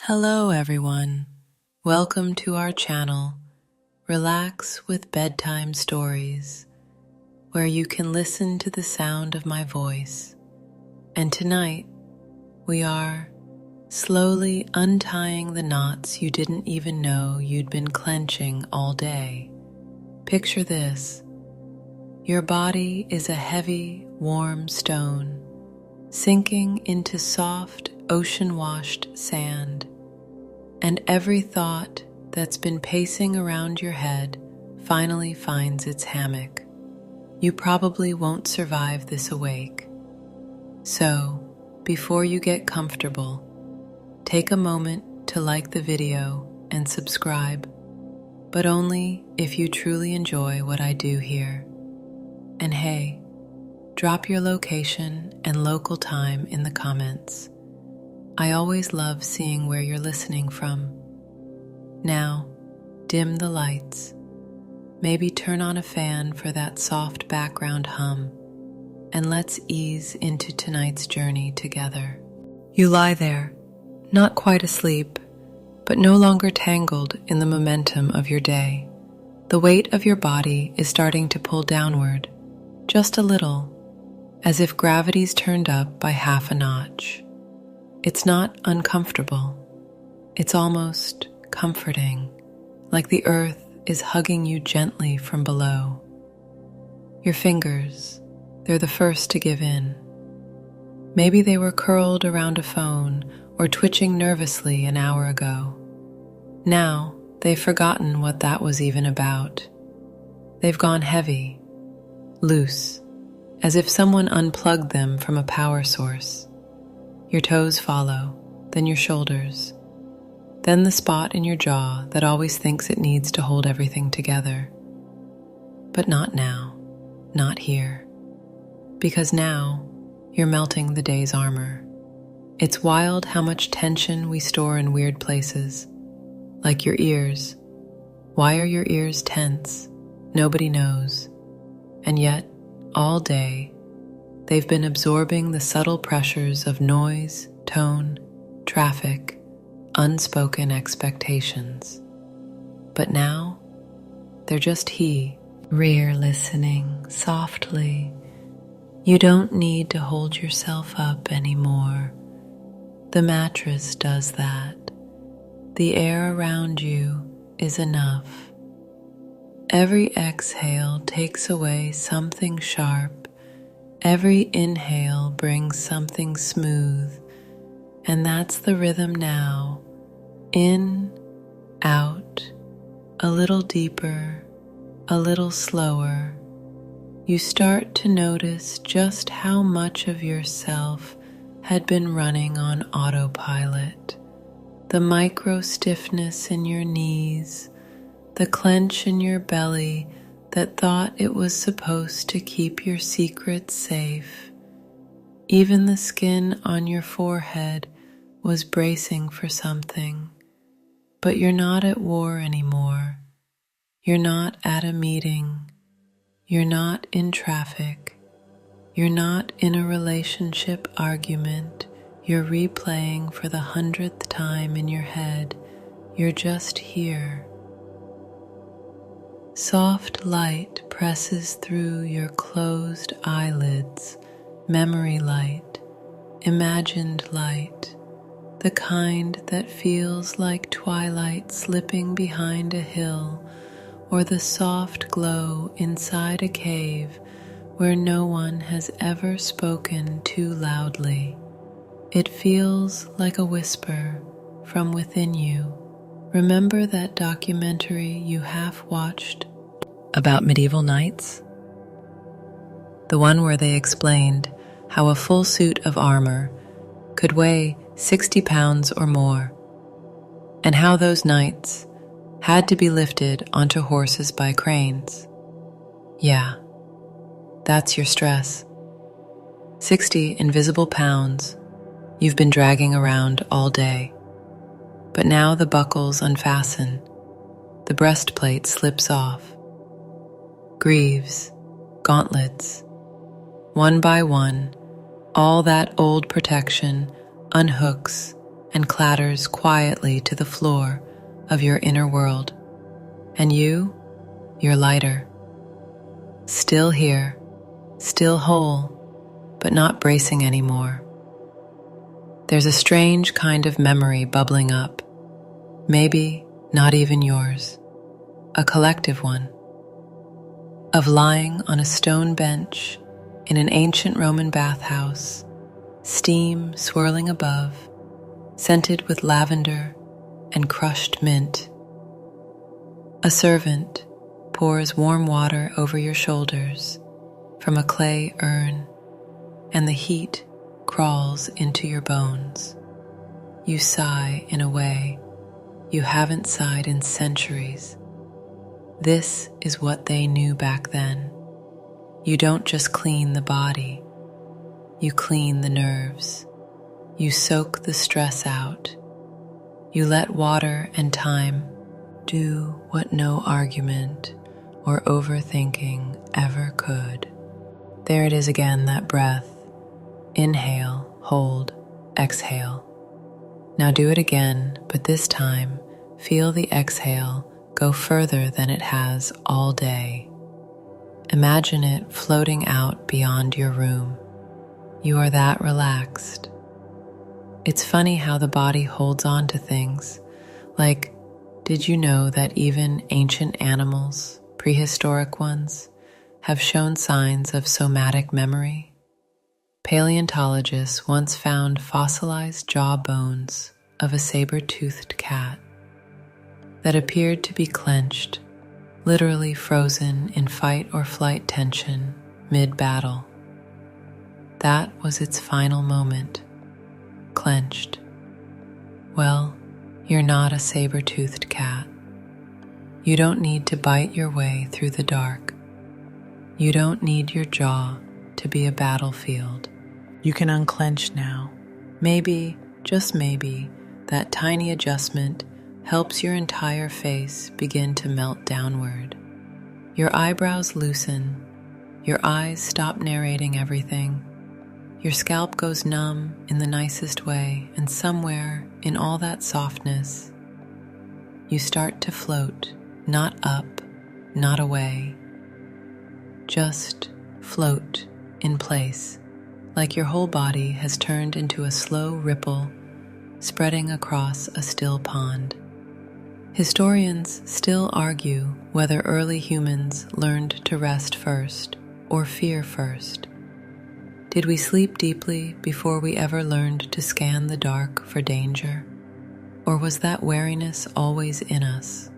Hello everyone. Welcome to our channel, Relax with Bedtime Stories, where you can listen to the sound of my voice. And tonight, we are slowly untying the knots you didn't even know you'd been clenching all day. Picture this. Your body is a heavy, warm stone, sinking into soft, ocean-washed sand. And every thought that's been pacing around your head finally finds its hammock. You probably won't survive this awake. So, before you get comfortable, take a moment to like the video and subscribe, but only if you truly enjoy what I do here. And hey, drop your location and local time in the comments. I always love seeing where you're listening from. Now, dim the lights. Maybe turn on a fan for that soft background hum, and let's ease into tonight's journey together. You lie there, not quite asleep, but no longer tangled in the momentum of your day. The weight of your body is starting to pull downward, just a little, as if gravity's turned up by half a notch. It's not uncomfortable. It's almost comforting, like the earth is hugging you gently from below. Your fingers, they're the first to give in. Maybe they were curled around a phone or twitching nervously an hour ago. Now, they've forgotten what that was even about. They've gone heavy, loose, as if someone unplugged them from a power source. Your toes follow, then your shoulders, then the spot in your jaw that always thinks it needs to hold everything together. But not now, not here, because now you're melting the day's armor. It's wild how much tension we store in weird places, like your ears. Why are your ears tense? Nobody knows. And yet, all day, they've been absorbing the subtle pressures of noise, tone, traffic, unspoken expectations. But now, they're just rear listening softly. You don't need to hold yourself up anymore. The mattress does that. The air around you is enough. Every exhale takes away something sharp. Every inhale brings something smooth, and that's the rhythm now. In, out, a little deeper, a little slower. You start to notice just how much of yourself had been running on autopilot. The micro stiffness in your knees, the clench in your belly that thought it was supposed to keep your secrets safe. Even the skin on your forehead was bracing for something. But you're not at war anymore. You're not at a meeting. You're not in traffic. You're not in a relationship argument you're replaying for the 100th time in your head. You're just here. Soft light presses through your closed eyelids, memory light, imagined light, the kind that feels like twilight slipping behind a hill, or the soft glow inside a cave where no one has ever spoken too loudly. It feels like a whisper from within you. Remember that documentary you half-watched about medieval knights? The one where they explained how a full suit of armor could weigh 60 pounds or more, and how those knights had to be lifted onto horses by cranes. Yeah, that's your stress. 60 invisible pounds you've been dragging around all day. But now the buckles unfasten, the breastplate slips off. Greaves, gauntlets, one by one, all that old protection unhooks and clatters quietly to the floor of your inner world. And you're lighter. Still here, still whole, but not bracing anymore. There's a strange kind of memory bubbling up, maybe not even yours, a collective one, of lying on a stone bench in an ancient Roman bathhouse, steam swirling above, scented with lavender and crushed mint. A servant pours warm water over your shoulders from a clay urn, and the heat crawls into your bones. You sigh in a way you haven't sighed in centuries. This is what they knew back then. You don't just clean the body, you clean the nerves. You soak the stress out. You let water and time do what no argument or overthinking ever could. There it is again, that breath. Inhale, hold, exhale. Now do it again, but this time feel the exhale go further than it has all day. Imagine it floating out beyond your room. You are that relaxed. It's funny how the body holds on to things. Like, did you know that even ancient animals, prehistoric ones, have shown signs of somatic memory? Paleontologists once found fossilized jaw bones of a saber-toothed cat that appeared to be clenched, literally frozen in fight or flight tension mid-battle. That was its final moment. Clenched. Well, you're not a saber-toothed cat. You don't need to bite your way through the dark. You don't need your jaw to be a battlefield. You can unclench now. Maybe, just maybe, that tiny adjustment helps your entire face begin to melt downward. Your eyebrows loosen. Your eyes stop narrating everything. Your scalp goes numb in the nicest way, and somewhere in all that softness, you start to float, not up, not away. Just float in place, like your whole body has turned into a slow ripple spreading across a still pond. Historians still argue whether early humans learned to rest first or fear first. Did we sleep deeply before we ever learned to scan the dark for danger? Or was that wariness always in us?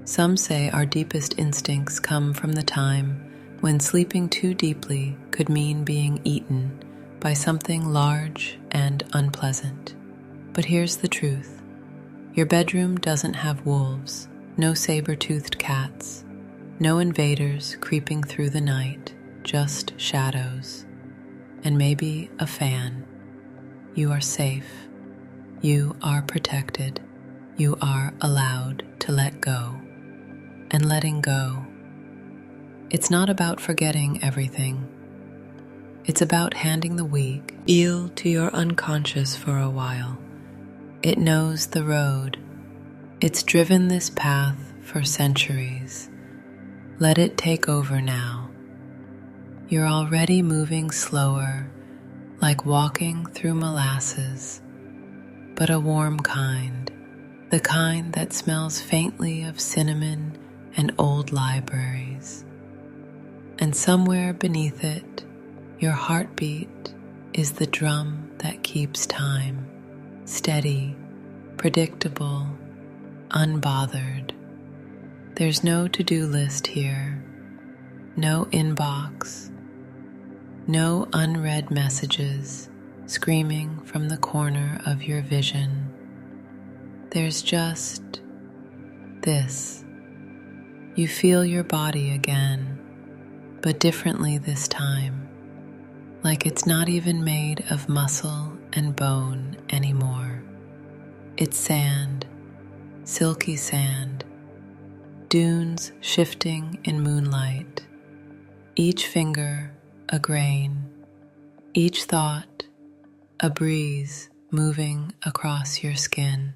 Some say our deepest instincts come from the time when sleeping too deeply could mean being eaten by something large and unpleasant. But here's the truth. Your bedroom doesn't have wolves, no saber-toothed cats, no invaders creeping through the night, just shadows. And maybe a fan. You are safe. You are protected. You are allowed to let go. And letting go, it's not about forgetting everything. It's about handing the weak eel to your unconscious for a while. It knows the road. It's driven this path for centuries. Let it take over now. You're already moving slower, like walking through molasses, but a warm kind, the kind that smells faintly of cinnamon and old libraries. And somewhere beneath it, your heartbeat is the drum that keeps time, steady, predictable, unbothered. There's no to-do list here, no inbox, no unread messages screaming from the corner of your vision. There's just this. You feel your body again, but differently this time, like it's not even made of muscle and bone anymore. It's sand, silky sand, dunes shifting in moonlight, each finger a grain, each thought a breeze moving across your skin.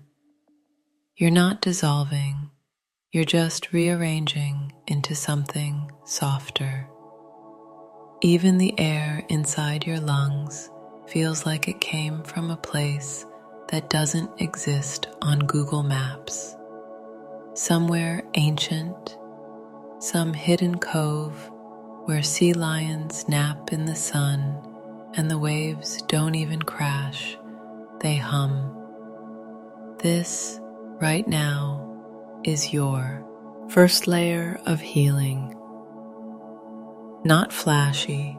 You're not dissolving, you're just rearranging into something softer. Even the air inside your lungs feels like it came from a place that doesn't exist on Google Maps. Somewhere ancient, some hidden cove where sea lions nap in the sun and the waves don't even crash, they hum. This, right now, is your first layer of healing. Not flashy,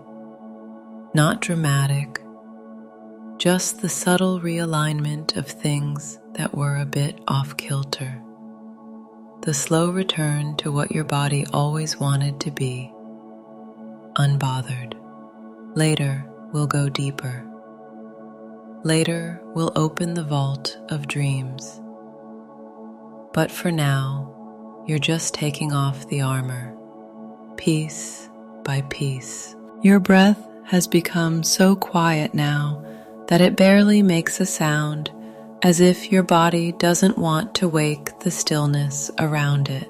not dramatic, just the subtle realignment of things that were a bit off-kilter. The slow return to what your body always wanted to be, unbothered. Later, we'll go deeper. Later, we'll open the vault of dreams. But for now, you're just taking off the armor, piece by piece. Your breath has become so quiet now that it barely makes a sound, as if your body doesn't want to wake the stillness around it.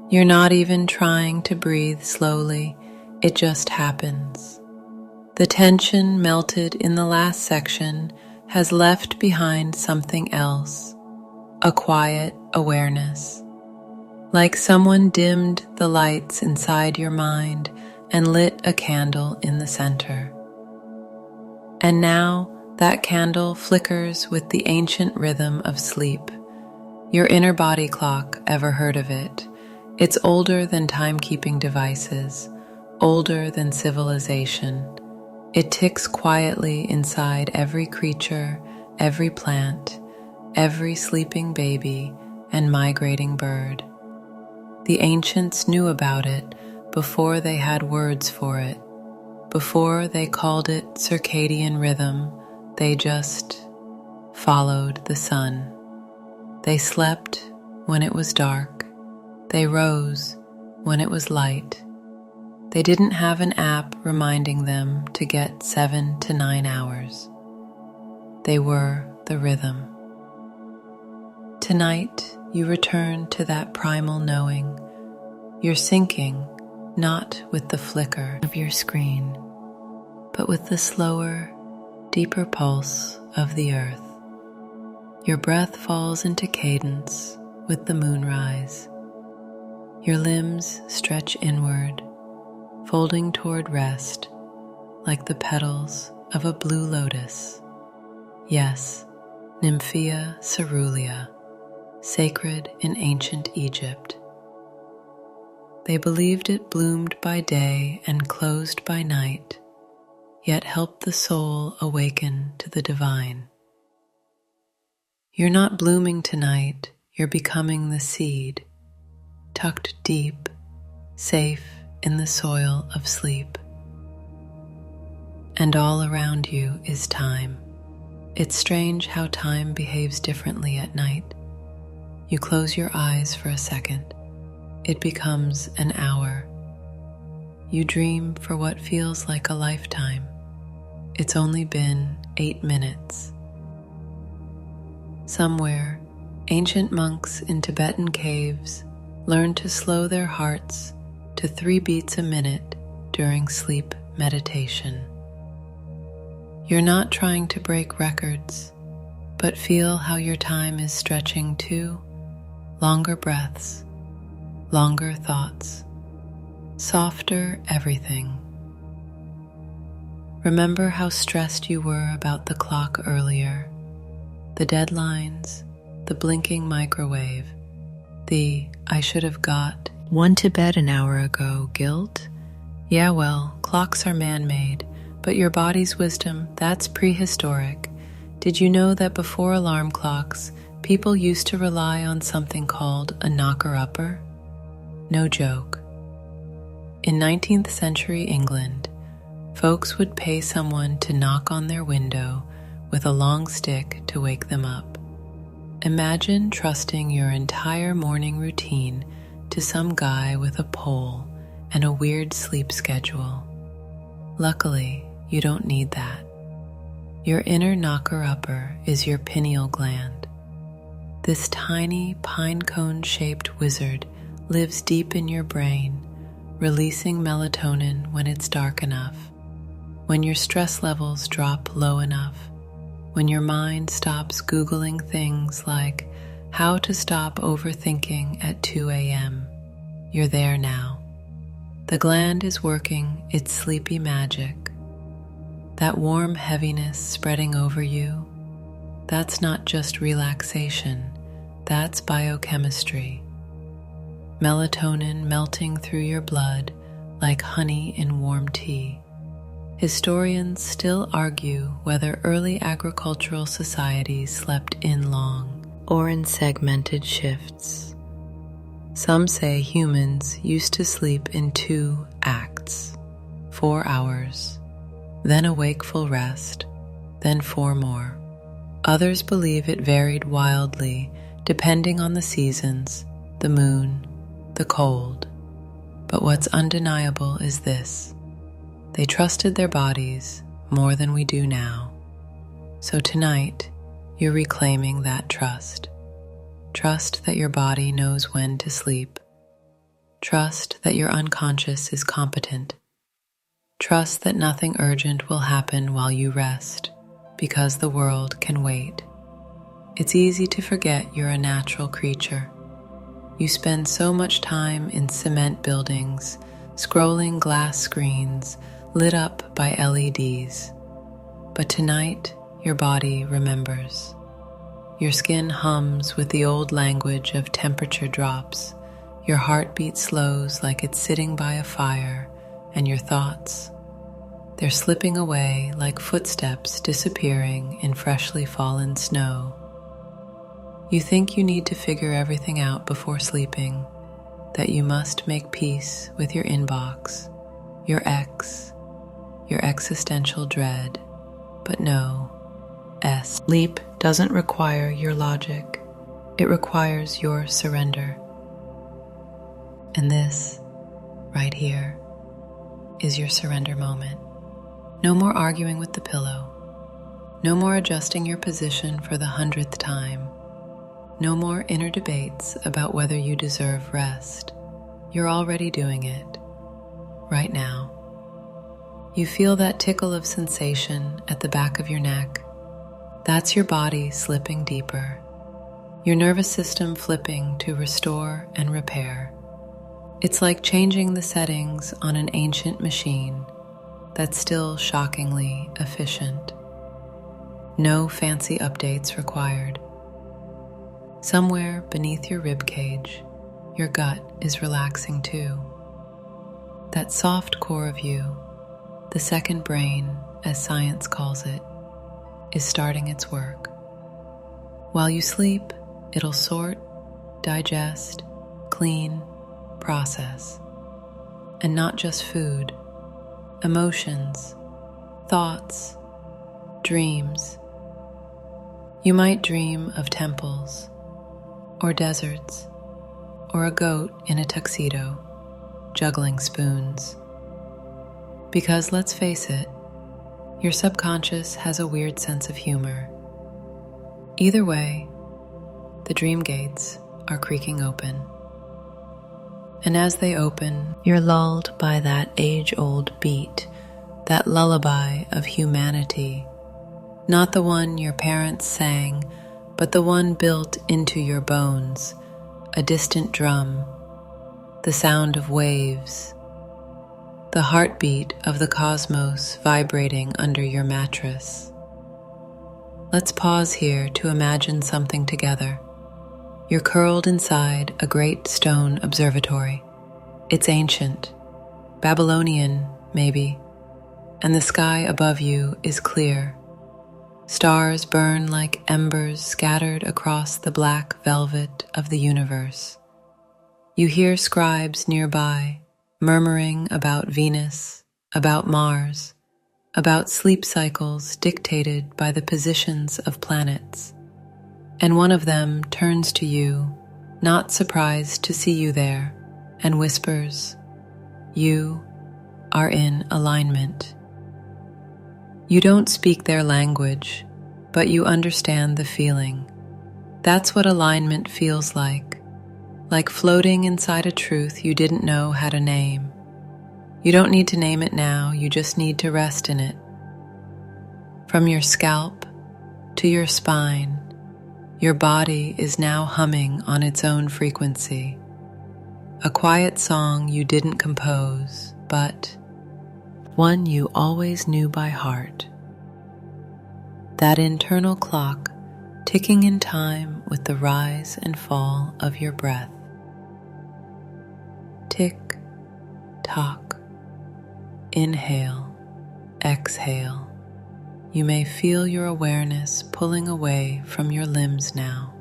You're not even trying to breathe slowly, it just happens. The tension melted in the last section has left behind something else, a quiet awareness. Like someone dimmed the lights inside your mind and lit a candle in the center. And now that candle flickers with the ancient rhythm of sleep. Your inner body clock, ever heard of it? It's older than timekeeping devices, older than civilization. It ticks quietly inside every creature, every plant, every sleeping baby, and migrating bird. The ancients knew about it before they had words for it. Before they called it circadian rhythm, they just followed the sun. They slept when it was dark. They rose when it was light. They didn't have an app reminding them to get 7 to 9 hours. They were the rhythm. Tonight, you return to that primal knowing. You're syncing, not with the flicker of your screen, but with the slower, deeper pulse of the earth. Your breath falls into cadence with the moonrise. Your limbs stretch inward, folding toward rest like the petals of a blue lotus. Yes, Nymphea cerulea, sacred in ancient Egypt. They believed it bloomed by day and closed by night, yet helped the soul awaken to the divine. You're not blooming tonight, you're becoming the seed, tucked deep, safe in the soil of sleep. And all around you is time. It's strange how time behaves differently at night. You close your eyes for a second. It becomes an hour. You dream for what feels like a lifetime. It's only been 8 minutes. Somewhere, ancient monks in Tibetan caves learned to slow their hearts to 3 beats a minute during sleep meditation. You're not trying to break records, but feel how your time is stretching to longer breaths, longer thoughts, softer everything. Remember how stressed you were about the clock earlier, the deadlines, the blinking microwave, the "I should have got one to bed an hour ago" guilt? Yeah, well, clocks are man-made, but your body's wisdom, that's prehistoric. Did you know that before alarm clocks, people used to rely on something called a knocker-upper? No joke. In 19th century England, folks would pay someone to knock on their window with a long stick to wake them up. Imagine trusting your entire morning routine to some guy with a pole and a weird sleep schedule. Luckily, you don't need that. Your inner knocker-upper is your pineal gland. This tiny pine cone-shaped wizard lives deep in your brain, releasing melatonin when it's dark enough, when your stress levels drop low enough, when your mind stops Googling things like how to stop overthinking at 2 a.m. You're there now. The gland is working its sleepy magic. That warm heaviness spreading over you, that's not just relaxation, that's biochemistry. Melatonin melting through your blood like honey in warm tea. Historians still argue whether early agricultural societies slept in long or in segmented shifts. Some say humans used to sleep in 2 acts, 4 hours, then a wakeful rest, then 4 more. Others believe it varied wildly depending on the seasons, the moon, the cold. But what's undeniable is this: they trusted their bodies more than we do now. So tonight, you're reclaiming that trust. Trust that your body knows when to sleep. Trust that your unconscious is competent. Trust that nothing urgent will happen while you rest, because the world can wait. It's easy to forget you're a natural creature. You spend so much time in cement buildings, scrolling glass screens lit up by LEDs. But tonight, your body remembers. Your skin hums with the old language of temperature drops. Your heartbeat slows like it's sitting by a fire, and your thoughts, they're slipping away like footsteps disappearing in freshly fallen snow. You think you need to figure everything out before sleeping, that you must make peace with your inbox, your ex, your existential dread. But no, sleep doesn't require your logic. It requires your surrender. And this, right here, is your surrender moment. No more arguing with the pillow. No more adjusting your position for the 100th time. No more inner debates about whether you deserve rest. You're already doing it, right now. You feel that tickle of sensation at the back of your neck. That's your body slipping deeper. Your nervous system flipping to restore and repair. It's like changing the settings on an ancient machine that's still shockingly efficient. No fancy updates required. Somewhere beneath your ribcage, your gut is relaxing too. That soft core of you, the second brain, as science calls it, is starting its work. While you sleep, it'll sort, digest, clean, process. And not just food, emotions, thoughts, dreams. You might dream of temples, or deserts, or a goat in a tuxedo, juggling spoons. Because let's face it, your subconscious has a weird sense of humor. Either way, the dream gates are creaking open. And as they open, you're lulled by that age-old beat, that lullaby of humanity. Not the one your parents sang, but the one built into your bones, a distant drum, the sound of waves, the heartbeat of the cosmos vibrating under your mattress. Let's pause here to imagine something together. You're curled inside a great stone observatory. It's ancient, Babylonian maybe, and the sky above you is clear. Stars burn like embers scattered across the black velvet of the universe. You hear scribes nearby murmuring about Venus, about Mars, about sleep cycles dictated by the positions of planets. And one of them turns to you, not surprised to see you there, and whispers, "You are in alignment." You don't speak their language, but you understand the feeling. That's what alignment feels like floating inside a truth you didn't know had a name. You don't need to name it now, you just need to rest in it. From your scalp to your spine, your body is now humming on its own frequency. A quiet song you didn't compose, but one you always knew by heart. That internal clock ticking in time with the rise and fall of your breath. Tick, tock, inhale, exhale. You may feel your awareness pulling away from your limbs now.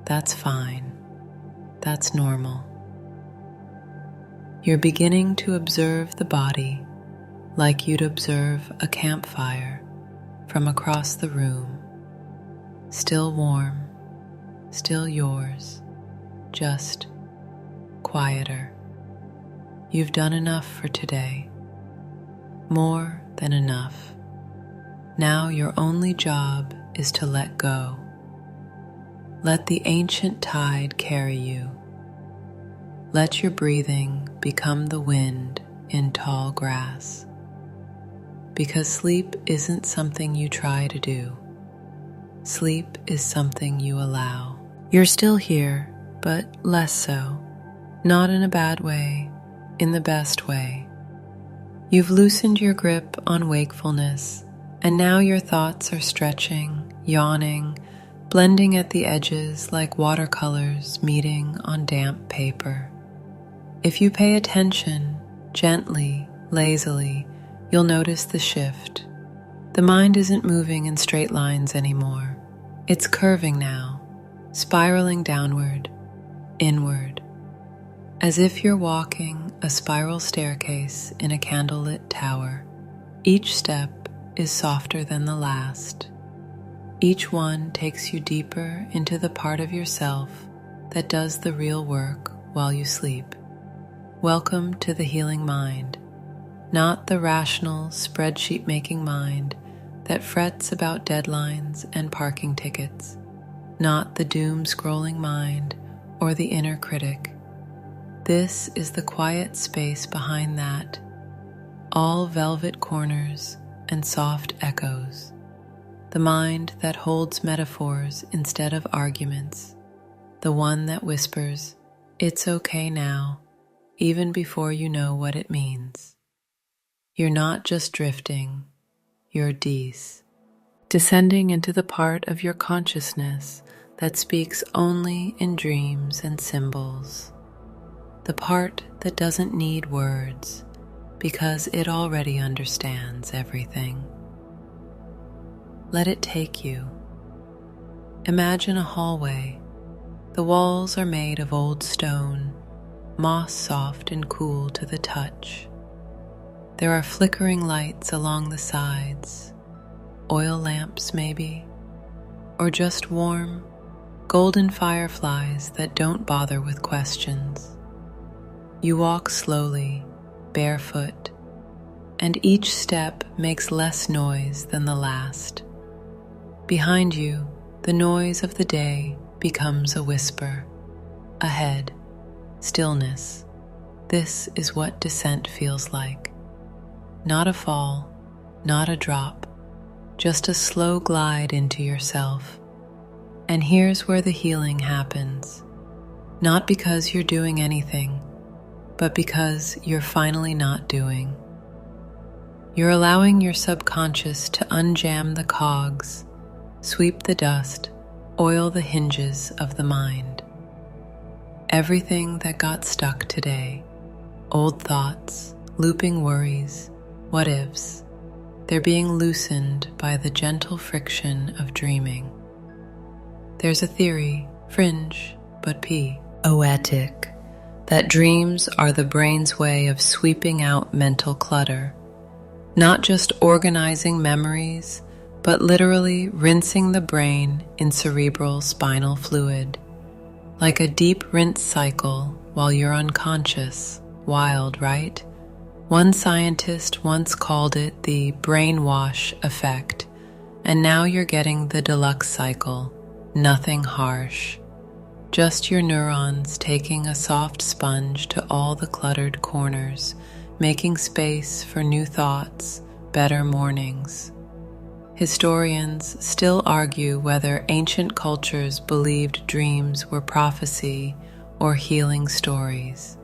That's fine. That's normal. You're beginning to observe the body like you'd observe a campfire from across the room. Still warm, still yours, just quieter. You've done enough for today, more than enough. Now your only job is to let go. Let the ancient tide carry you. Let your breathing become the wind in tall grass. Because sleep isn't something you try to do. Sleep is something you allow. You're still here, but less so. Not in a bad way, in the best way. You've loosened your grip on wakefulness, and now your thoughts are stretching, yawning, blending at the edges like watercolors meeting on damp paper. If you pay attention, gently, lazily, you'll notice the shift. The mind isn't moving in straight lines anymore. It's curving now, spiraling downward, inward, as if you're walking a spiral staircase in a candlelit tower. Each step is softer than the last. Each one takes you deeper into the part of yourself that does the real work while you sleep. Welcome to the healing mind, not the rational, spreadsheet-making mind that frets about deadlines and parking tickets, not the doom-scrolling mind or the inner critic. This is the quiet space behind that, all velvet corners and soft echoes, the mind that holds metaphors instead of arguments, the one that whispers, "It's okay now," even before you know what it means. You're not just drifting, you're descending into the part of your consciousness that speaks only in dreams and symbols, the part that doesn't need words because it already understands everything. Let it take you. Imagine a hallway. The walls are made of old stone, moss soft and cool to the touch. There are flickering lights along the sides, oil lamps maybe, or just warm, golden fireflies that don't bother with questions. You walk slowly, barefoot, and each step makes less noise than the last. Behind you, the noise of the day becomes a whisper. Ahead, stillness. This is what descent feels like. Not a fall, not a drop, just a slow glide into yourself. And here's where the healing happens. Not because you're doing anything, but because you're finally not doing. You're allowing your subconscious to unjam the cogs, sweep the dust, oil the hinges of the mind. Everything that got stuck today, old thoughts, looping worries, what ifs, they're being loosened by the gentle friction of dreaming. There's a theory, fringe, but poetic, that dreams are the brain's way of sweeping out mental clutter, not just organizing memories, but literally rinsing the brain in cerebral spinal fluid, like a deep rinse cycle while you're unconscious. Wild, right? One scientist once called it the brainwash effect, and now you're getting the deluxe cycle. Nothing harsh, just your neurons taking a soft sponge to all the cluttered corners, making space for new thoughts, better mornings. Historians still argue whether ancient cultures believed dreams were prophecy or healing stories.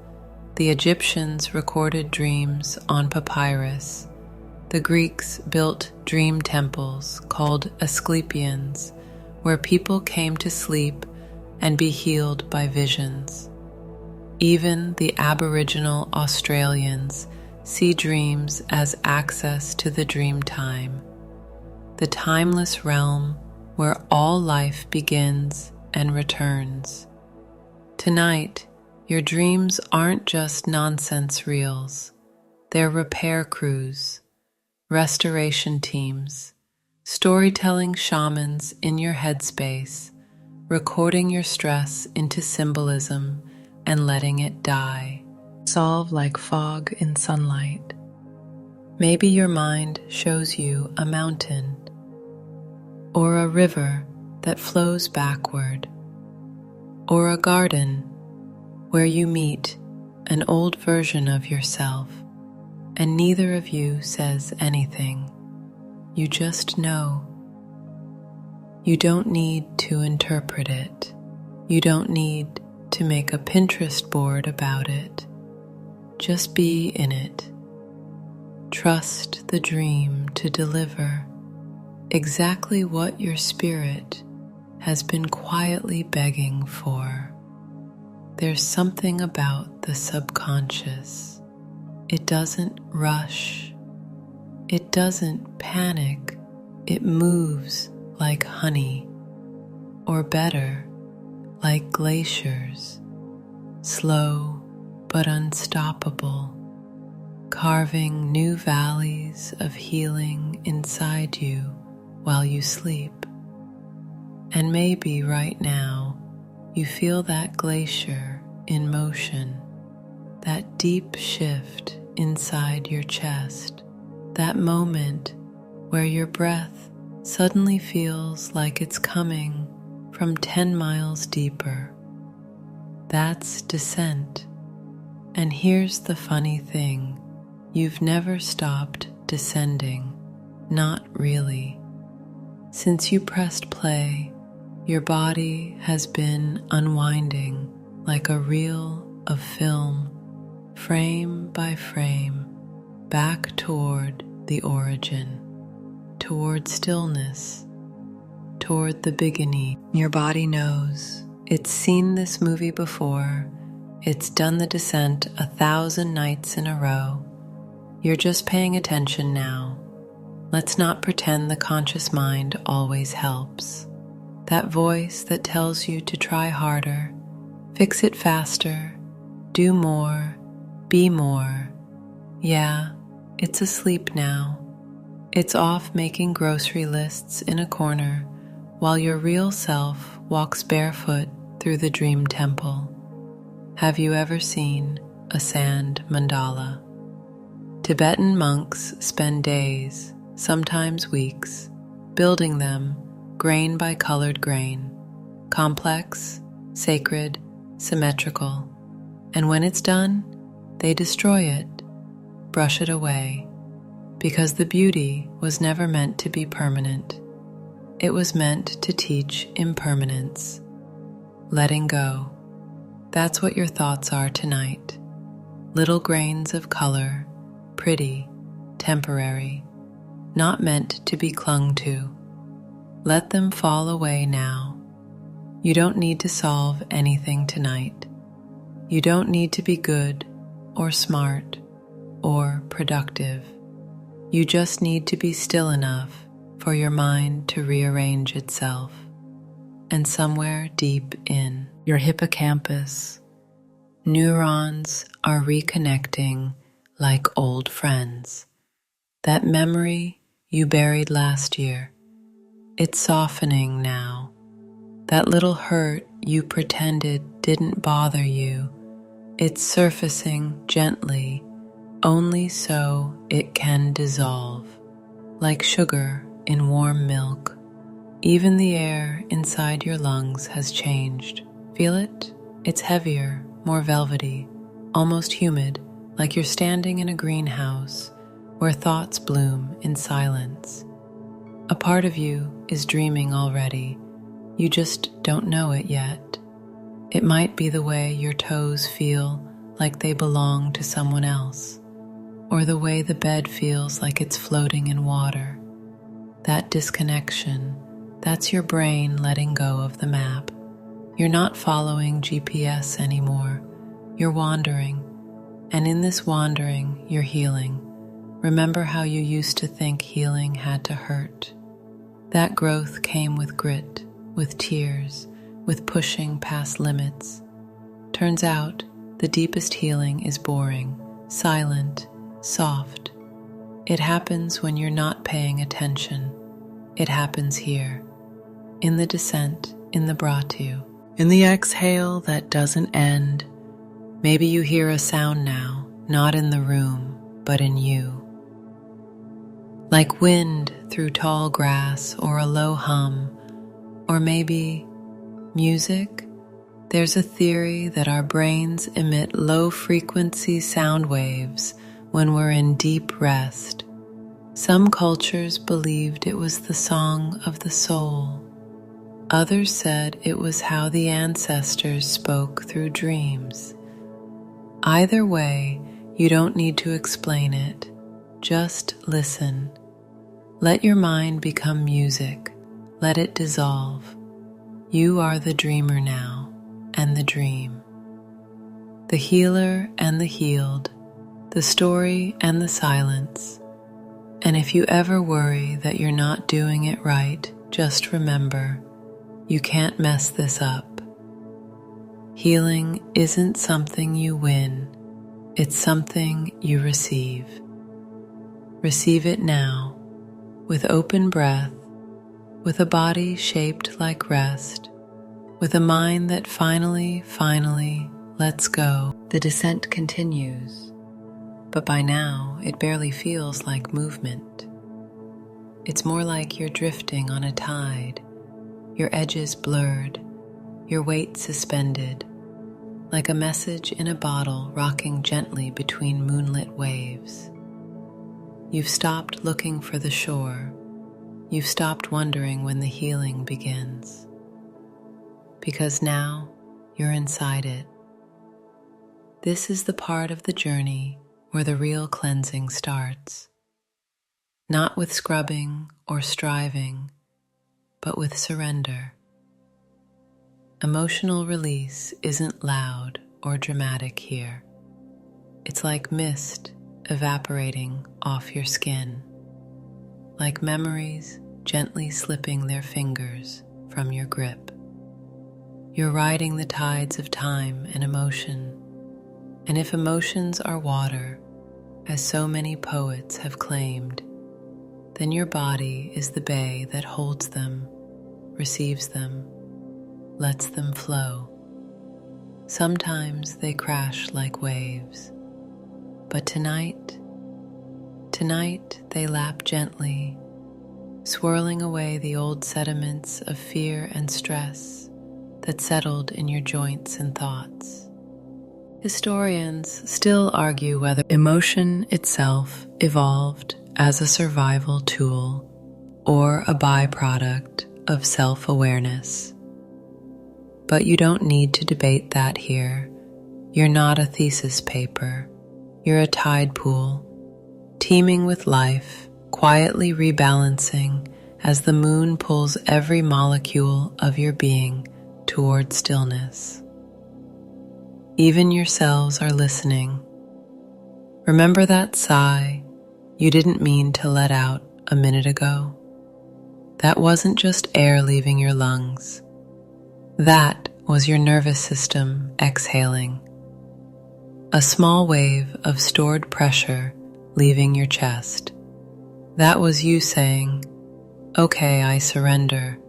The Egyptians recorded dreams on papyrus. The Greeks built dream temples called Asclepions, where people came to sleep and be healed by visions. Even the Aboriginal Australians see dreams as access to the dream time, the timeless realm where all life begins and returns. Tonight, your dreams aren't just nonsense reels. They're repair crews, restoration teams, storytelling shamans in your headspace, recording your stress into symbolism and letting it die. Solve like fog in sunlight. Maybe your mind shows you a mountain or a river that flows backward, or a garden where you meet an old version of yourself and neither of you says anything. You just know. You don't need to interpret it. You don't need to make a Pinterest board about it. Just be in it. Trust the dream to deliver exactly what your spirit has been quietly begging for. There's something about the subconscious. It doesn't rush. It doesn't panic. It moves like honey, or better, like glaciers, slow but unstoppable, carving new valleys of healing inside you while you sleep. And maybe right now you feel that glacier in motion, that deep shift inside your chest, that moment where your breath suddenly feels like it's coming from 10 miles deeper. That's descent. And here's the funny thing, you've never stopped descending, not really. Since you pressed play, your body has been unwinding like a reel of film, frame by frame, back toward the origin, toward stillness, toward the beginning. Your body knows. It's seen this movie before. It's done the descent 1,000 nights in a row. You're just paying attention now. Let's not pretend the conscious mind always helps. That voice that tells you to try harder, fix it faster, do more, be more. Yeah, it's asleep now. It's off making grocery lists in a corner while your real self walks barefoot through the dream temple. Have you ever seen a sand mandala? Tibetan monks spend days, sometimes weeks, building them grain by colored grain, complex, sacred, symmetrical. And when it's done, they destroy it, brush it away, because the beauty was never meant to be permanent. It was meant to teach impermanence, letting go. That's what your thoughts are tonight. Little grains of color, pretty, temporary, not meant to be clung to. Let them fall away now. You don't need to solve anything tonight. You don't need to be good or smart or productive. You just need to be still enough for your mind to rearrange itself. And somewhere deep in your hippocampus, neurons are reconnecting like old friends. That memory you buried last year, it's softening now. That little hurt you pretended didn't bother you, it's surfacing gently, only so it can dissolve, like sugar in warm milk. Even the air inside your lungs has changed. Feel it? It's heavier, more velvety, almost humid, like you're standing in a greenhouse where thoughts bloom in silence. A part of you is dreaming already. You just don't know it yet. It might be the way your toes feel like they belong to someone else, or the way the bed feels like it's floating in water. That disconnection, that's your brain letting go of the map. You're not following GPS anymore. You're wandering. And in this wandering, you're healing. Remember how you used to think healing had to hurt? That growth came with grit, with tears, with pushing past limits. Turns out, the deepest healing is boring, silent, soft. It happens when you're not paying attention. It happens here, in the descent, in the bhratu, in the exhale that doesn't end. Maybe you hear a sound now, not in the room, but in you. Like wind through tall grass or a low hum, or maybe music. There's a theory that our brains emit low-frequency sound waves when we're in deep rest. Some cultures believed it was the song of the soul. Others said it was how the ancestors spoke through dreams. Either way, you don't need to explain it. Just listen. Let your mind become music. Let it dissolve. You are the dreamer now, and the dream. The healer and the healed, the story and the silence. And if you ever worry that you're not doing it right, just remember, you can't mess this up. Healing isn't something you win, it's something you receive. Receive it now, with open breath, with a body shaped like rest, with a mind that finally lets go. The descent continues, but by now it barely feels like movement. It's more like you're drifting on a tide, your edges blurred, your weight suspended, like a message in a bottle rocking gently between moonlit waves. You've stopped looking for the shore. You've stopped wondering when the healing begins. Because now you're inside it. This is the part of the journey where the real cleansing starts. Not with scrubbing or striving, but with surrender. Emotional release isn't loud or dramatic here. It's like mist evaporating off your skin, like memories gently slipping their fingers from your grip. You're riding the tides of time and emotion, and if emotions are water, as so many poets have claimed, then your body is the bay that holds them, receives them, lets them flow. Sometimes they crash like waves, but tonight they lap gently, swirling away the old sediments of fear and stress that settled in your joints and thoughts. Historians still argue whether emotion itself evolved as a survival tool or a byproduct of self-awareness. But you don't need to debate that here. You're not a thesis paper. You're a tide pool, teeming with life, quietly rebalancing as the moon pulls every molecule of your being toward stillness. Even your cells are listening. Remember that sigh you didn't mean to let out a minute ago? That wasn't just air leaving your lungs. That was your nervous system exhaling. A small wave of stored pressure leaving your chest. That was you saying, "Okay, I surrender,"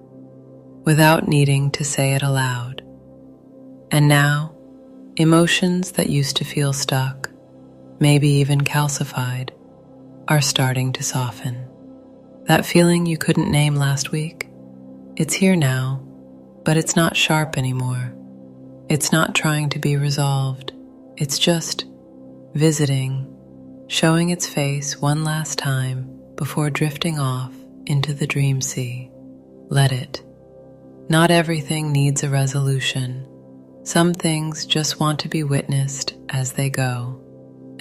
without needing to say it aloud. And now, emotions that used to feel stuck, maybe even calcified, are starting to soften. That feeling you couldn't name last week, it's here now, but it's not sharp anymore. It's not trying to be resolved. It's just visiting, showing its face one last time before drifting off into the dream sea. Let it. Not everything needs a resolution. Some things just want to be witnessed as they go.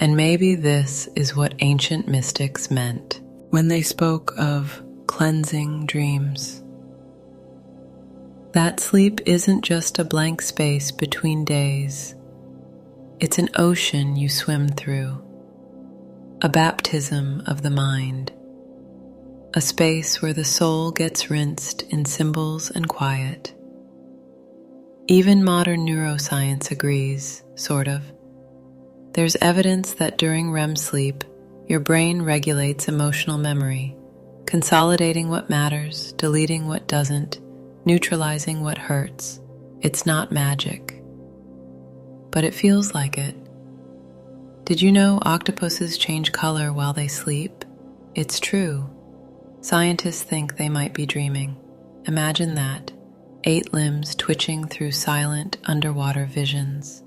And maybe this is what ancient mystics meant when they spoke of cleansing dreams. That sleep isn't just a blank space between days. It's an ocean you swim through, a baptism of the mind, a space where the soul gets rinsed in symbols and quiet. Even modern neuroscience agrees, sort of. There's evidence that during REM sleep, your brain regulates emotional memory, consolidating what matters, deleting what doesn't, neutralizing what hurts. It's not magic, but it feels like it. Did you know octopuses change color while they sleep? It's true. Scientists think they might be dreaming. Imagine that, 8 limbs twitching through silent underwater visions.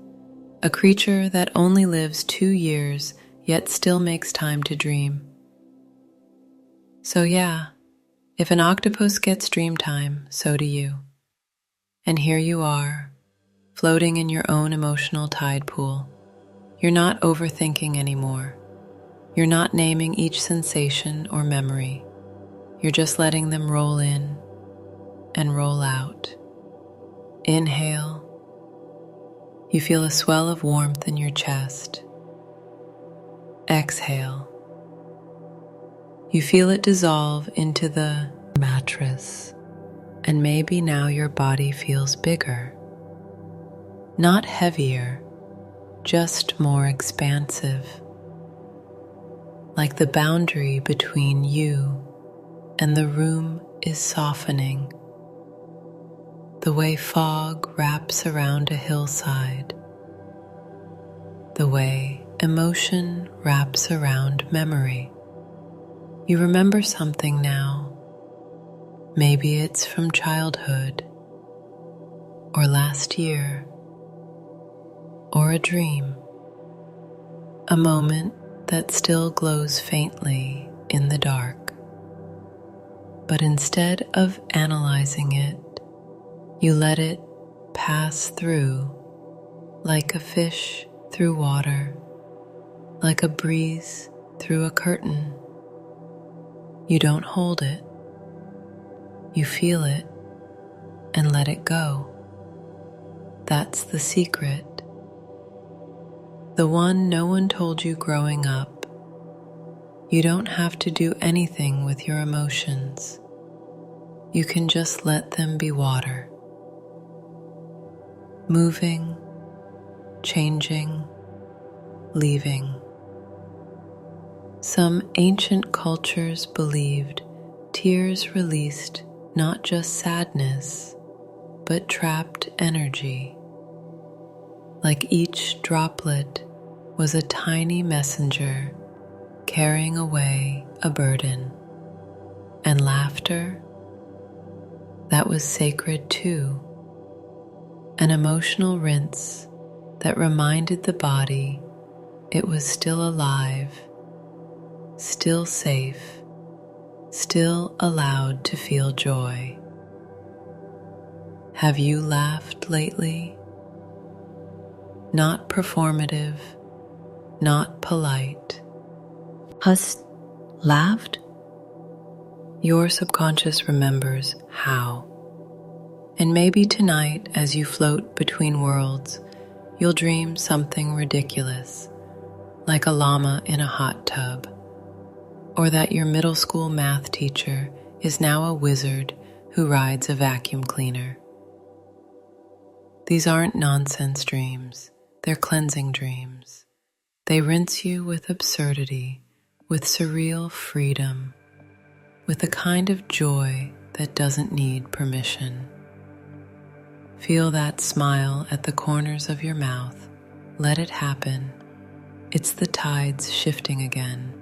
A creature that only lives 2 years, yet still makes time to dream. So yeah, if an octopus gets dream time, so do you. And here you are, floating in your own emotional tide pool. You're not overthinking anymore. You're not naming each sensation or memory. You're just letting them roll in and roll out. Inhale. You feel a swell of warmth in your chest. Exhale. You feel it dissolve into the mattress, and maybe now your body feels bigger. Not heavier, just more expansive. Like the boundary between you and the room is softening. The way fog wraps around a hillside. The way emotion wraps around memory. You remember something now. Maybe it's from childhood, or last year, or a dream. A moment that still glows faintly in the dark. But instead of analyzing it, you let it pass through like a fish through water, like a breeze through a curtain. You don't hold it. You feel it and let it go. That's the secret. The one no one told you growing up. You don't have to do anything with your emotions. You can just let them be water. Moving, changing, leaving. Some ancient cultures believed tears released not just sadness, but trapped energy. Like each droplet was a tiny messenger carrying away a burden. And laughter, that was sacred too. An emotional rinse that reminded the body it was still alive, still safe, still allowed to feel joy. Have you laughed lately? Not performative, not polite. Laughed? Your subconscious remembers how. And maybe tonight, as you float between worlds, you'll dream something ridiculous, like a llama in a hot tub, or that your middle school math teacher is now a wizard who rides a vacuum cleaner. These aren't nonsense dreams, they're cleansing dreams. They rinse you with absurdity, with surreal freedom, with a kind of joy that doesn't need permission. Feel that smile at the corners of your mouth. Let it happen. It's the tides shifting again.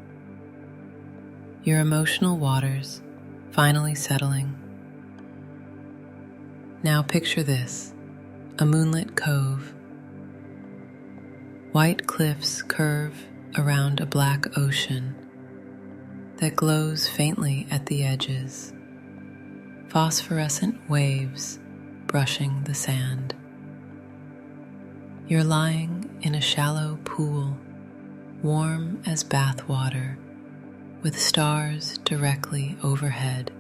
Your emotional waters finally settling. Now picture this, a moonlit cove. White cliffs curve around a black ocean that glows faintly at the edges, phosphorescent waves brushing the sand. You're lying in a shallow pool, warm as bath water, with stars directly overhead.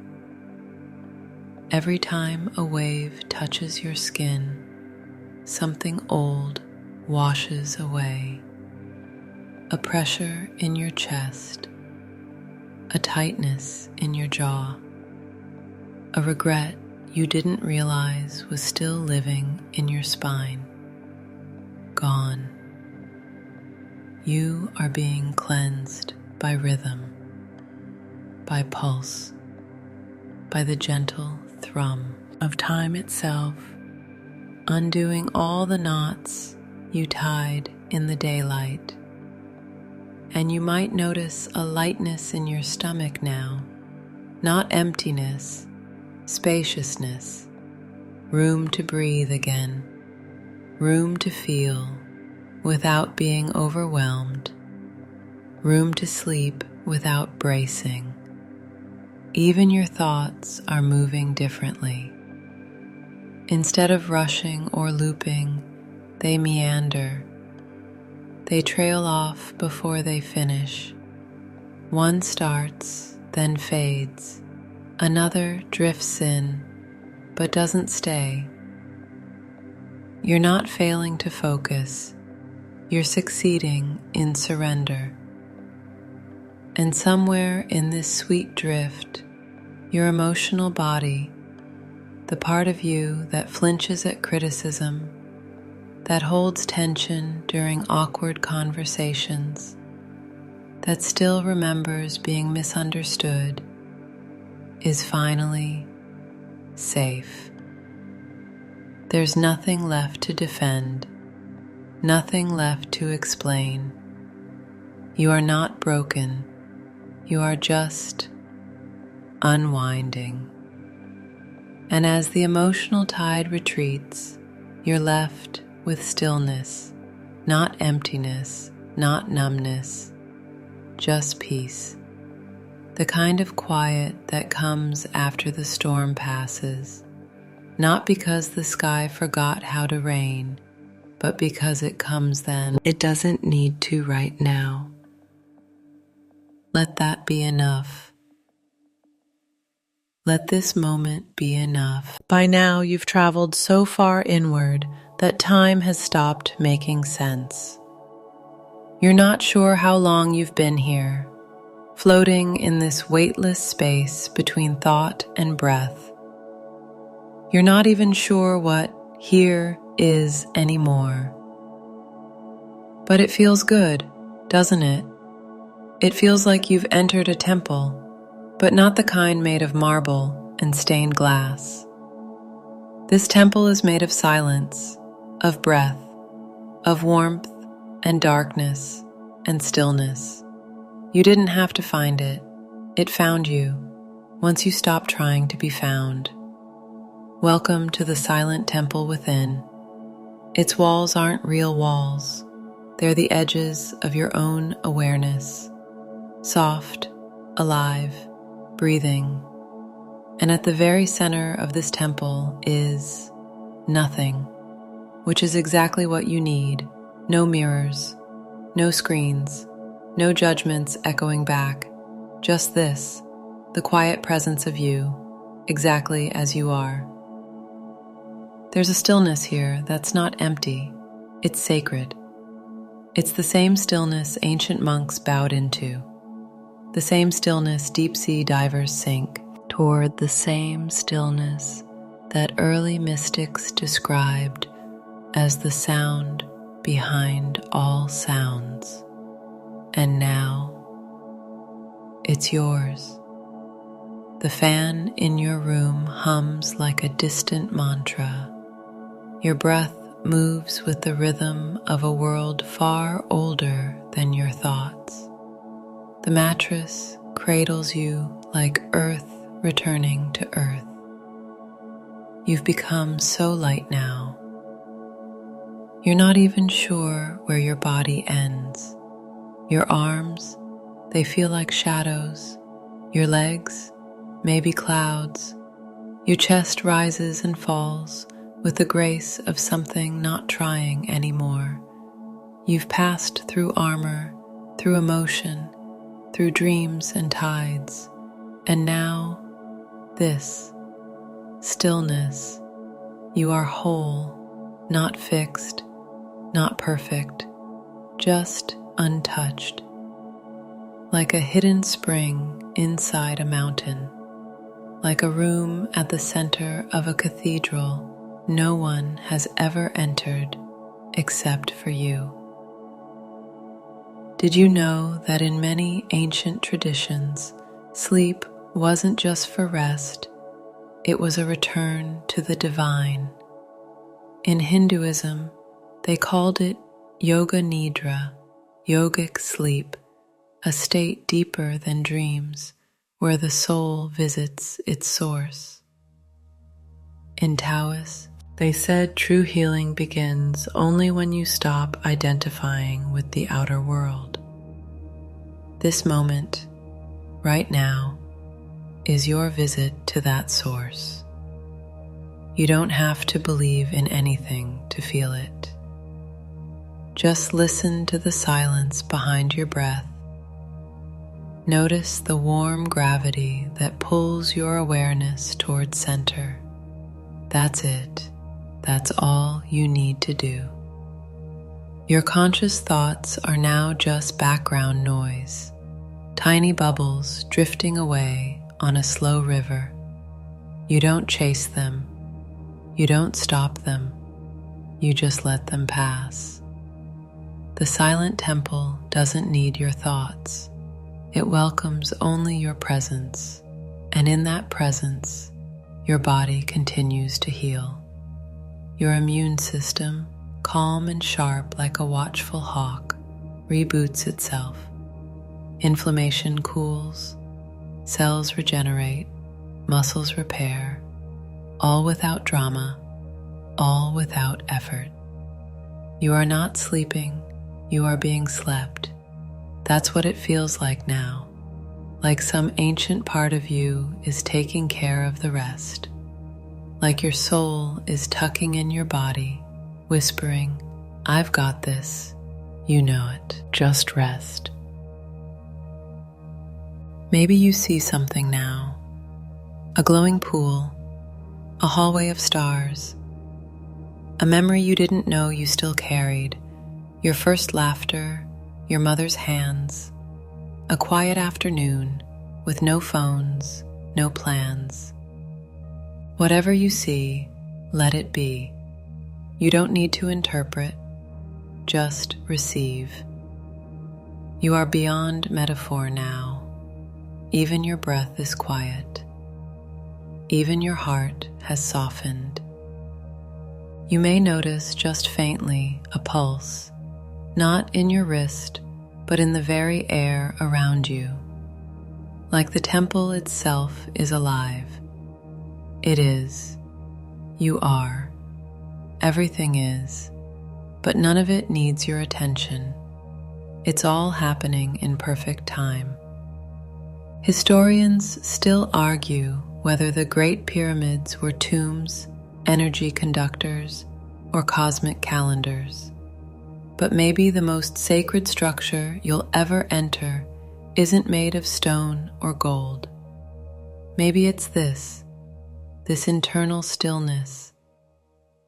Every time a wave touches your skin, something old washes away. A pressure in your chest, a tightness in your jaw, a regret you didn't realize was still living in your spine. Gone. You are being cleansed by rhythm, by pulse, by the gentle thrum of time itself, undoing all the knots you tied in the daylight. And you might notice a lightness in your stomach now, not emptiness, spaciousness, room to breathe again, room to feel without being overwhelmed, room to sleep without bracing. Even your thoughts are moving differently. Instead of rushing or looping, they meander. They trail off before they finish. One starts, then fades. Another drifts in, but doesn't stay. You're not failing to focus. You're succeeding in surrender. And somewhere in this sweet drift, your emotional body, the part of you that flinches at criticism, that holds tension during awkward conversations, that still remembers being misunderstood, is finally safe. There's nothing left to defend, nothing left to explain. You are not broken. You are just unwinding. And as the emotional tide retreats, you're left with stillness, not emptiness, not numbness, just peace. The kind of quiet that comes after the storm passes, not because the sky forgot how to rain, but because it comes then. It doesn't need to right now. Let that be enough. Let this moment be enough. By now, you've traveled so far inward that time has stopped making sense. You're not sure how long you've been here, floating in this weightless space between thought and breath. You're not even sure what here is anymore. But it feels good, doesn't it? It feels like you've entered a temple, but not the kind made of marble and stained glass. This temple is made of silence, of breath, of warmth and darkness and stillness. You didn't have to find it. It found you once you stopped trying to be found. Welcome to the silent temple within. Its walls aren't real walls. They're the edges of your own awareness. Soft, alive, breathing. And at the very center of this temple is nothing, which is exactly what you need. No mirrors, no screens, no judgments echoing back. Just this, the quiet presence of you, exactly as you are. There's a stillness here that's not empty. It's sacred. It's the same stillness ancient monks bowed into. The same stillness deep-sea divers sink toward, the same stillness that early mystics described as the sound behind all sounds. And now, it's yours. The fan in your room hums like a distant mantra. Your breath moves with the rhythm of a world far older than your thoughts. The mattress cradles you like earth returning to earth. You've become so light now. You're not even sure where your body ends. Your arms, they feel like shadows. Your legs, maybe clouds. Your chest rises and falls with the grace of something not trying anymore. You've passed through armor, through emotion, through dreams and tides, and now, this, stillness. You are whole, not fixed, not perfect, just untouched. Like a hidden spring inside a mountain, like a room at the center of a cathedral no one has ever entered except for you. Did you know that in many ancient traditions, sleep wasn't just for rest, it was a return to the divine? In Hinduism, they called it Yoga Nidra, yogic sleep, a state deeper than dreams, where the soul visits its source. In Taoist, they said true healing begins only when you stop identifying with the outer world. This moment, right now, is your visit to that source. You don't have to believe in anything to feel it. Just listen to the silence behind your breath. Notice the warm gravity that pulls your awareness towards center. That's it. That's all you need to do. Your conscious thoughts are now just background noise, tiny bubbles drifting away on a slow river. You don't chase them. You don't stop them. You just let them pass. The silent temple doesn't need your thoughts. It welcomes only your presence, and in that presence, your body continues to heal. Your immune system, calm and sharp like a watchful hawk, reboots itself. Inflammation cools, cells regenerate, muscles repair, all without drama, all without effort. You are not sleeping, you are being slept. That's what it feels like now, like some ancient part of you is taking care of the rest, like your soul is tucking in your body, whispering, "I've got this, you know it, just rest." Maybe you see something now, a glowing pool, a hallway of stars, a memory you didn't know you still carried, your first laughter, your mother's hands, a quiet afternoon with no phones, no plans. Whatever you see, let it be. You don't need to interpret, just receive. You are beyond metaphor now. Even your breath is quiet. Even your heart has softened. You may notice just faintly a pulse, not in your wrist, but in the very air around you. Like the temple itself is alive. It is. You are. Everything is. But none of it needs your attention. It's all happening in perfect time. Historians still argue whether the Great Pyramids were tombs, energy conductors, or cosmic calendars. But maybe the most sacred structure you'll ever enter isn't made of stone or gold. Maybe it's this internal stillness,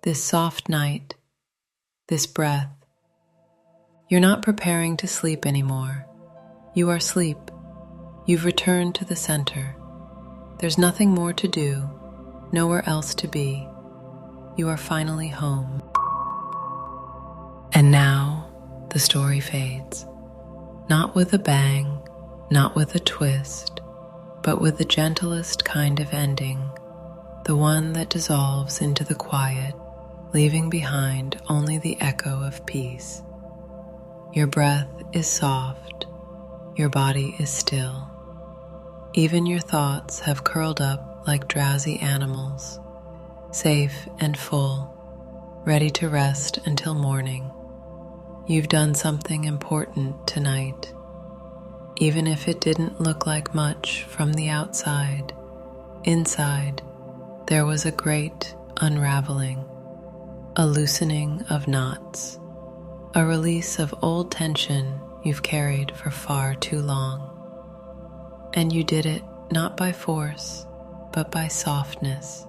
this soft night, this breath. You're not preparing to sleep anymore. You are asleep. You've returned to the center. There's nothing more to do, nowhere else to be. You are finally home. And now the story fades, not with a bang, not with a twist, but with the gentlest kind of ending, the one that dissolves into the quiet, leaving behind only the echo of peace. Your breath is soft, your body is still. Even your thoughts have curled up like drowsy animals, safe and full, ready to rest until morning. You've done something important tonight. Even if it didn't look like much from the outside, inside, there was a great unraveling, a loosening of knots, a release of old tension you've carried for far too long. And you did it not by force, but by softness,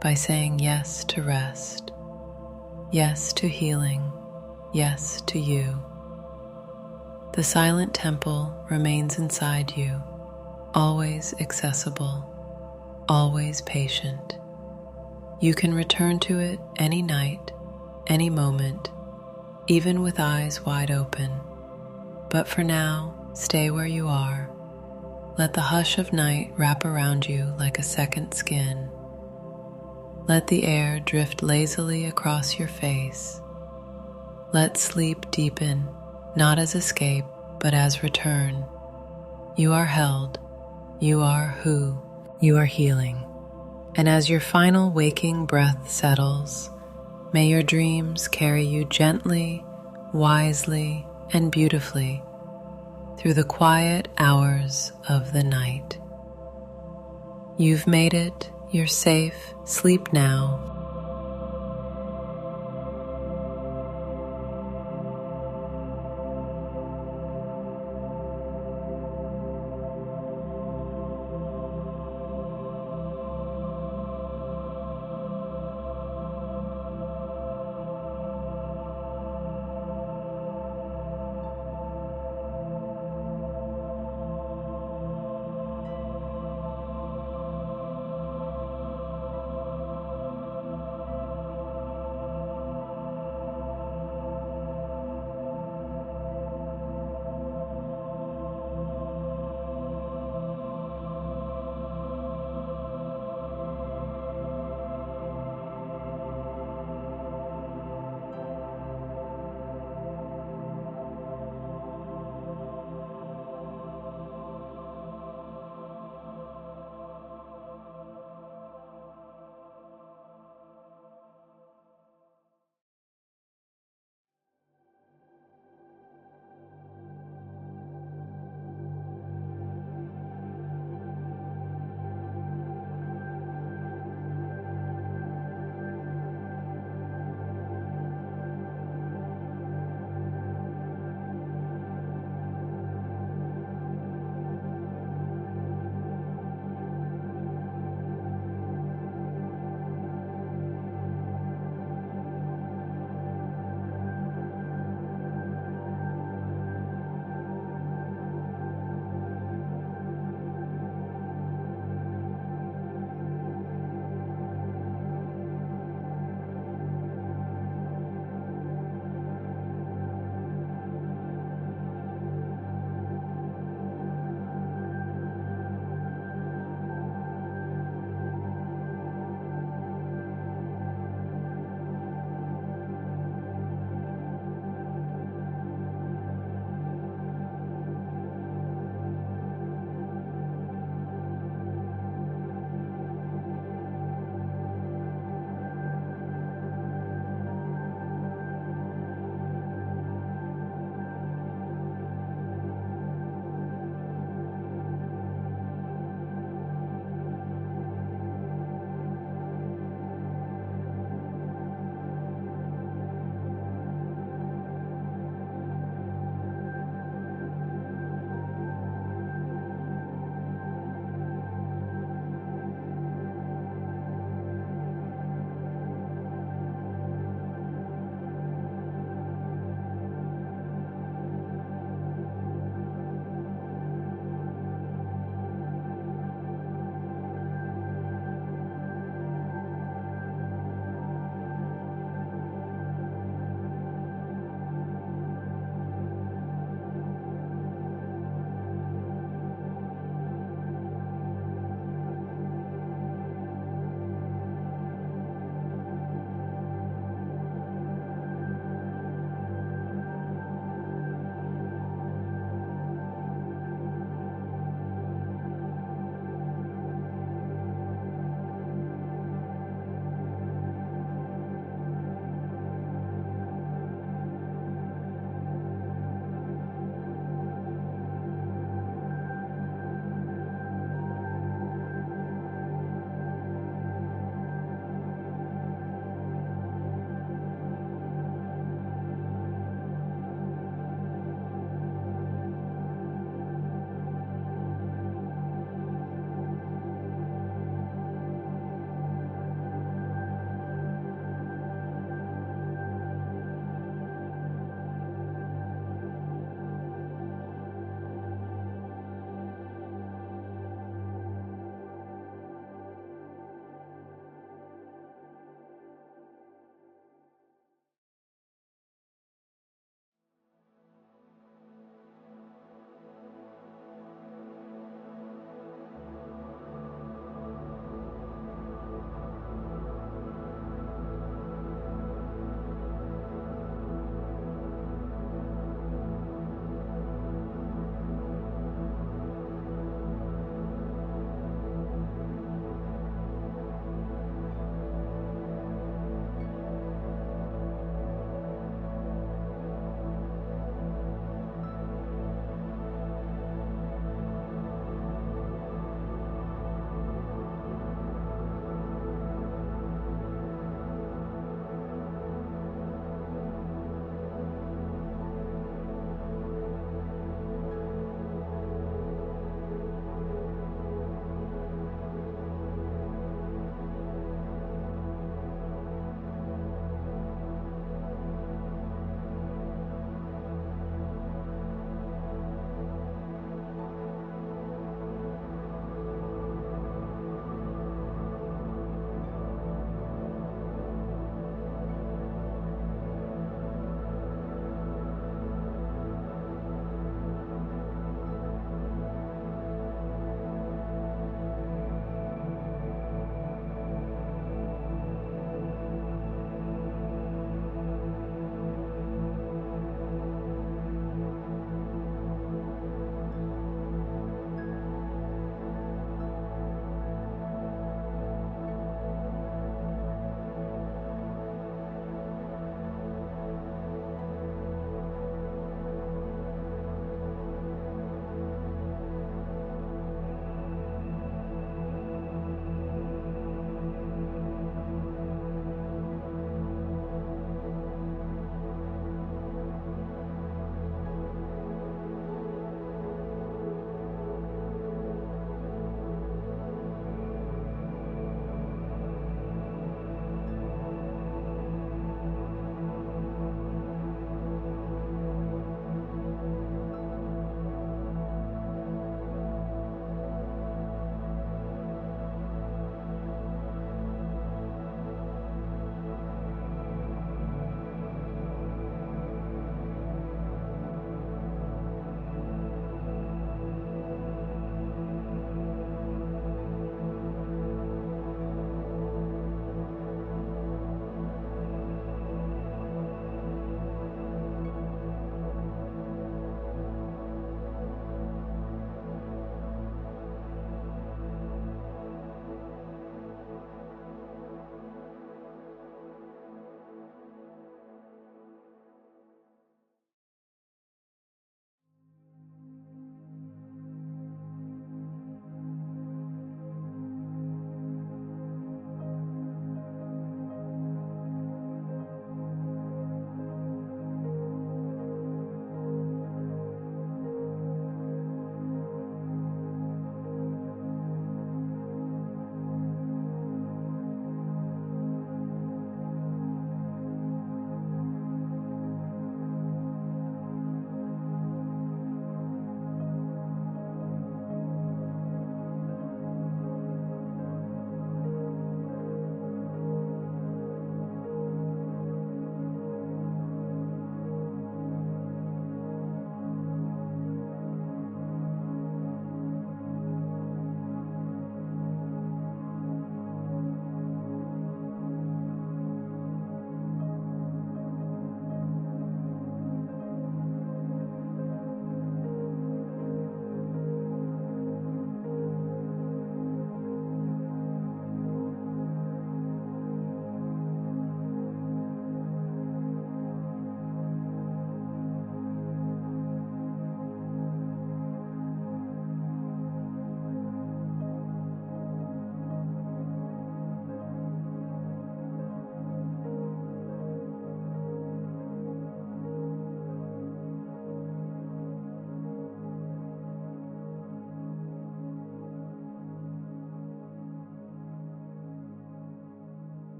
by saying yes to rest, yes to healing, yes to you. The silent temple remains inside you, always accessible, always patient. You can return to it any night, any moment, even with eyes wide open. But for now, stay where you are. Let the hush of night wrap around you like a second skin. Let the air drift lazily across your face. Let sleep deepen, not as escape, but as return. You are held. You are who. You are healing. And as your final waking breath settles, may your dreams carry you gently, wisely, and beautifully through the quiet hours of the night. You've made it. You're safe. Sleep now.